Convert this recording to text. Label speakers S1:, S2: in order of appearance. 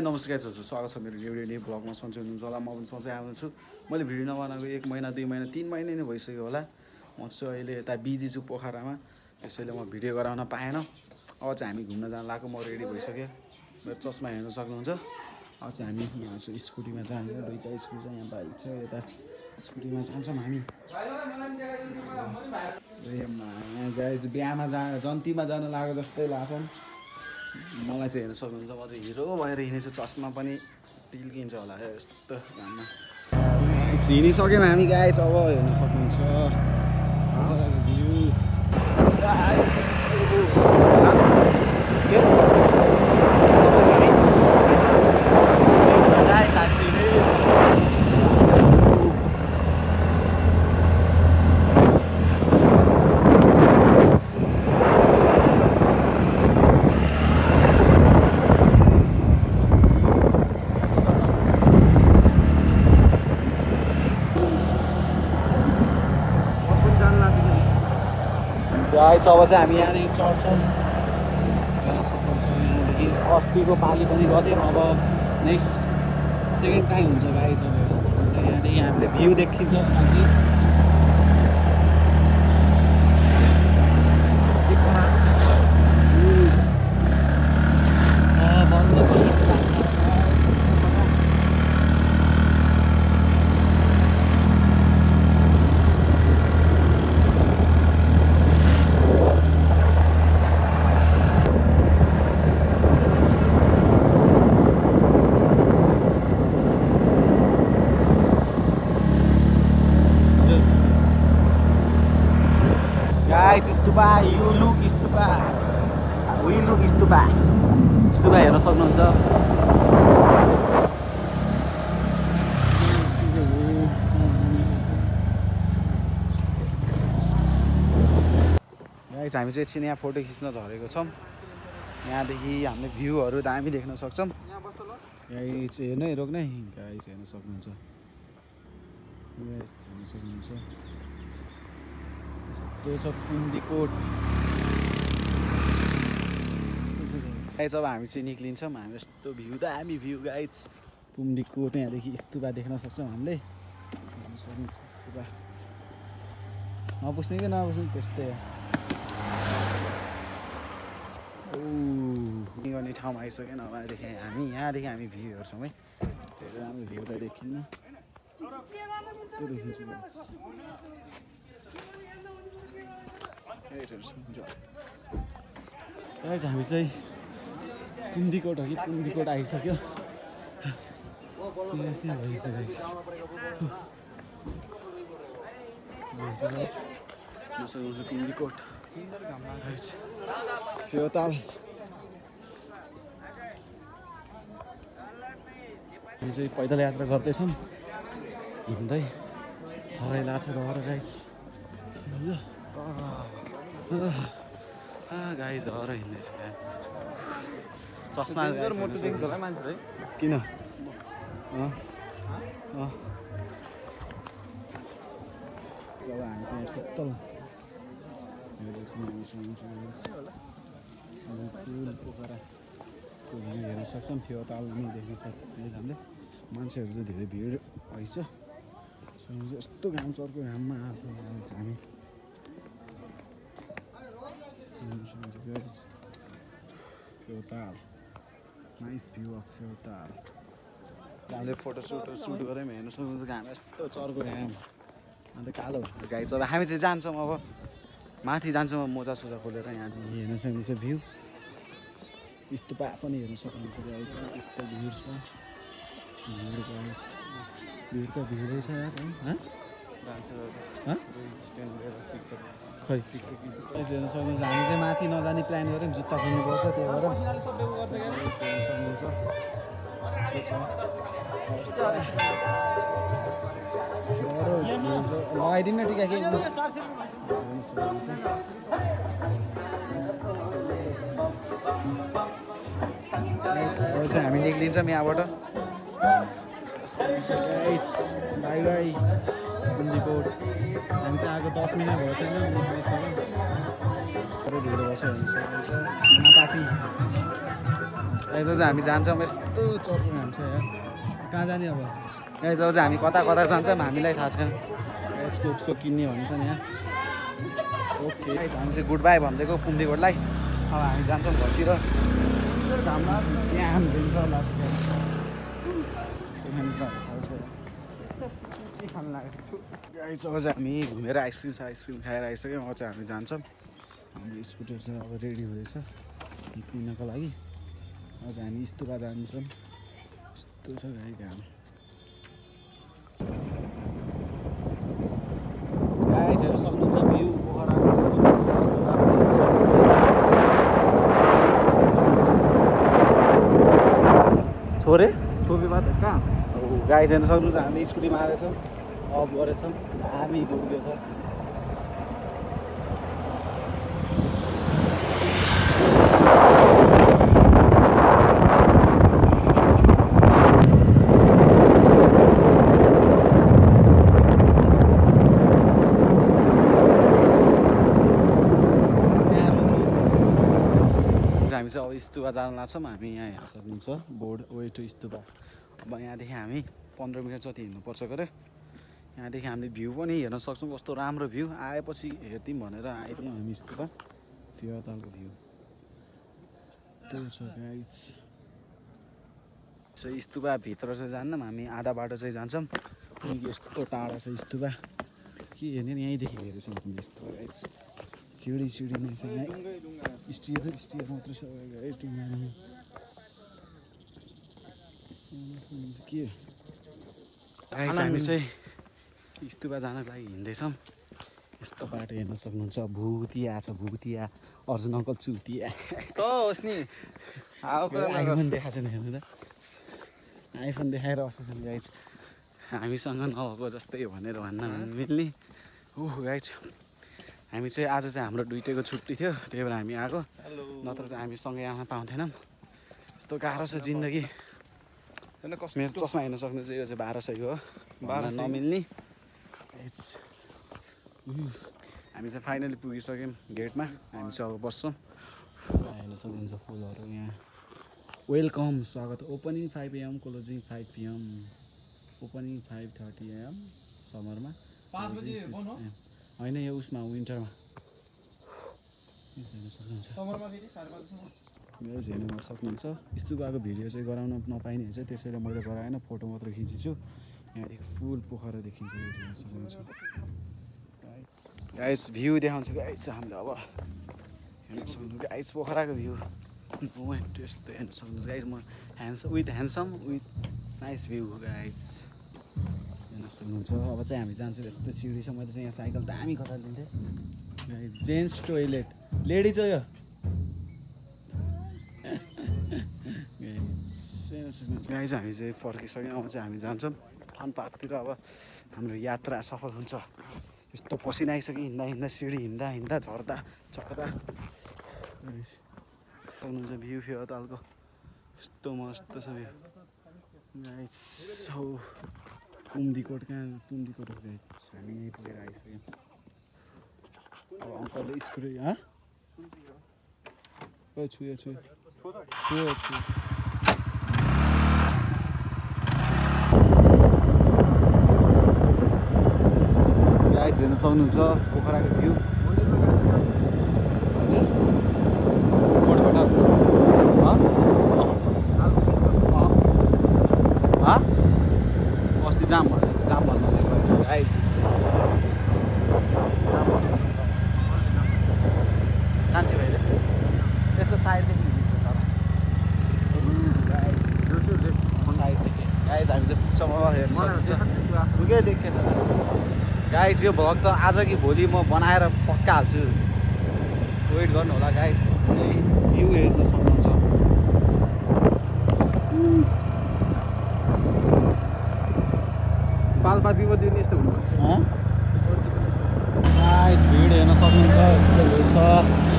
S1: नमस्कार हजुर, स्वागत छ मेरो न्यू ब्लगमा। सन्चै हुनुहुन्छ होला, म पनि सन्चै आउँछु। मैले भिडियो नबनाएको 1 महिना 2 महिना 3 महिना नै भइसक्यो होला। म चाहिँ अहिले यता बिजी छु पोखरामा, त्यसैले म भिडियो गराउन पाएन। अब चाहिँ हामी घुम्न जान लाग्यो, म रेडी भइसक्यो। मेरो चस्मा हेर्न सक्नुहुन्छ। अब चाहिँ हामी यहाँ स्कुटीमा जान्छ, दुईटा स्कुटी छ, यहाँ बाइक छ, यता स्कुटीमा जान्छौँ हामी। गाइज बिहामा जन्तीमा जान लाग्यो जस्तै लाग्छ। मलाई चाहिँ हेर्न सक्नुहुन्छ, म चाहिँ हिरो भएर हिँडेछु। चस्मा पनि टिल्किन्छ होला यस्तो घाममा। हिँडिसक्यौँ हामी गाइज, अब हेर्न सक्नुहुन्छ गाइस। अब चाहिँ हामी यहाँदेखि चढ्छौँ। यहाँदेखि अस्तिको पालि पनि गऱ्यौँ, अब नेक्स्ट सेकेन्ड टाइम हुन्छ गाइस। अब हेर्न सक्नुहुन्छ यहाँदेखि हामीले भ्यू देखिन्छ माथि। Stupa, you look stupa, we look stupa. Stupa हेर्न सक्नुहुन्छ। गाइस हामी चाहिँ एकछिन यहाँ फोटो खिच्न झरेको छौँ। यहाँदेखि हामीले भ्यूहरू दामी देख्न सक्छौँ। गाइस हेर्नै रोक्नै गाइस हेर्न सक्नुहुन्छ। त्यो छ पुन्डीकोट। गाइस अब हामी चाहिँ निक्लिन्छौँ। हामी यस्तो भ्यू दामी भ्यू गाइस। पुन्डीकोट यहाँदेखि स्तुपा देख्न सक्छौँ हामीले। स्तुपा नपुस्ने कि नपुस्ने त्यस्तै गर्ने ठाउँमा आइसक्यो। नभएदेखि यहाँदेखि हामी भ्यू हेर्छौँ है। धेरै राम्रो भ्यू त देखिन्न, त्यो देखिन्छ। हामी चाहिँ पुन्डीकोट हो कि पुन्डीकोट आइसक्यो। पुन्डीकोट फेवाताल। हामी चाहिँ पैदल यात्रा गर्दैछौँ, हिँड्दै हराइ लाग्छ डर गाइस। गाइस डर हिँड्दैछ। चस्मा किन जब हामी चाहिँ शीतल पोखराको भ्यू हेर्न सक्छौँ। फेवाताल पनि देख्न सक्छ। हामीले मान्छेहरू चाहिँ धेरै भिड भइछ। यस्तो घाम चर्को घाममा आएको हामी Phewatal. Nice view of Phewatal. हामीले फोटो सुट गऱ्यौँ, हेर्न सक्नुहुन्छ घाम यस्तो चर्को घाम अन्त कालो गाइस। अब हामी चाहिँ जान्छौँ, अब माथि जान्छौँ मोजा सोजा खोलेर। यहाँदेखि हेर्न सक्नुहुन्छ भ्यू। स्तुपा पनि हेर्न सक्नुहुन्छ गाइस। यस्तो भिड छ, भिड त भिडै छ यार। खै हेर्न सक्नुहुन्छ हामी चाहिँ माथि नजाने प्लान गऱ्यौँ, जुत्ता खोल्नुपर्छ त्यही भएर। लगाइदिनु न टिका के हामी निक्लिन्छौँ यहाँबाट। Bye bye Pundikot. हामी चाहिँ आएको 10 मिनट भएको छैन, भिड भएको छ। महापाटी गाइस चाहिँ हामी जान्छौँ यस्तो चर्को घाम छ यार कहाँ जाने अब गाइस चाहिँ हामी कता कता जान्छौँ हामीलाई थाहा छैन गाइस कोक्सो किन्ने भन्छ नि यहाँ ओके गाइस हामी चाहिँ गुड बाई भनिदिएको कुम्दीकोटलाई अब हामी जान्छौँ घरतिर घाममा यहाँ हामी दिन्छ लास्ट खानु लागेको गाइस अब चाहिँ हामी घुमेर आइसक्रिम खाएर आइसक्यौँ अब चाहिँ हामी जान्छौँ हाम्रो स्कुटर चाहिँ अब रेडी हुँदैछ किन्नको लागि अब चाहिँ हामी स्तुपा जान्छौँ यस्तो छ गाई घाम गाइसहरू सक्नुहुन्छ भ्यू छोरे छोपी बात कहाँ गाइसहरू सक्नुहुन्छ हामी स्कुटीमा आएछौँ अफ गरेछौँ हामी डुब्यो छ हामी चाहिँ अब स्तुपा जान लाग्छौँ हामी यहाँ हेर्न सक्नुहुन्छ बोर्ड वे टु स्तुपा अब यहाँदेखि हामी 15 मिनट जति हिँड्नुपर्छ गरे यहाँदेखि हामीले भ्यू पनि हेर्न सक्छौँ कस्तो राम्रो भ्यू आएपछि हेर्थ्यौँ भनेर आइदियौँ हामी स्तुपा त्यो तलको भ्यू त्यो छ गाइस स्तुपा भित्र चाहिँ जान्नौँ हामी आधा बाटो चाहिँ जान्छौँ यस्तो टाढा छ स्तुपा के हेर्ने नि यहीँदेखि हेरेछौँ हामी यस्तो गाइस सिडी नै छ यहाँ स्टियर मात्रै छ के हामी चाहिँ स्तुपा जानको लागि हिँड्दैछौँ यस्तो बाटो हेर्न सक्नुहुन्छ भुतिया छ भुतिया अर्जुन अङ्कल चुतिया
S2: होस् नि
S1: आइफोन देखाएको छैन हेर्नु त आइफोन देखाएर अस्ति गाइज हामीसँग नभएको जस्तै भनेर भन्न मिल्ने ओह गाइज हामी चाहिँ आज चाहिँ हाम्रो दुइटैको छुट्टी थियो त्यही भएर हामी आएको नत्र चाहिँ हामी सँगै आउन पाउँथेनौँ यस्तो गाह्रो छ जिन्दगी मेरो चस्मा हेर्न सक्नुहुन्छ यो चाहिँ 1200 हो 12 नमिल्ने हामी चाहिँ फाइनली पुगिसक्यौँ गेटमा हामी चाहिँ अब बस्छौँ हेर्न सक्नुहुन्छ फुलहरू यहाँ वेलकम स्वागत opening 5 AM closing 5 PM opening 5:30 AM समरमा 5 बजे होइन यो उसमा विन्टरमा हेर्न सक्नुहुन्छ हेर्न सक्नुहुन्छ स्तुपाको भिडियो चाहिँ गराउन नपाइने हुन्छ त्यसैले मैले गराएन फोटो मात्र खिचेछु यहाँदेखि फुल पोखरा देखिन्छ हेर्न सक्नुहुन्छ गाइस भ्यू देखाउँछु गाइस हामीले अब हेर्न सक्नुहुन्छ गाइस पोखराको भ्यू त्यस्तो हेर्न सक्नुहुन्छ गाइस म handsome with nice view guys हेर्न सक्नुहुन्छ अब चाहिँ हामी जान्छौँ यस्तो सिडी छ मैले चाहिँ यहाँ साइकल दामी कता लिन्थेँ जेन्ट्स टोइलेट लेडिज हो यो गाइस हामी चाहिँ फर्किसक्यौँ अब चाहिँ हामी जान्छौँ फन पार्कतिर अब हाम्रो यात्रा सफल हुन्छ यस्तो पसिना आइसक्यो हिँड्दा सिडी हिँड्दा झर्दा सक्नुहुन्छ भ्यू फेरि तलको यस्तो मस्त छ भ्यू गाइस हो कुम्दीकोट कुम्दीकोट हामी यहीँ पुगेर आइसक्यौँ अब अङ्कलले स्कुटी छुयो गाइस हेर्न सक्नुहुन्छ पोखराको भ्यू अस्ति जाम भन्नु गाइस जान्छ भाइ त्यसको साइडदेखि हिँड्छ तर साइडदेखि गाइस हामी चाहिँ पुग्छौँ अब हेर्न सक्नुहुन्छ पुगै देखेछ गाइस यो भ्लग त आज कि भोलि म बनाएर पक्का हाल्छु वेट गर्नु होला गाइस भ्यू हेर्न सक्नुहुन्छ पाल्पातीको दिन यस्तो हुनुपर्छ गाइस भिड हेर्न सक्नुहुन्छ यस्तो भिड छ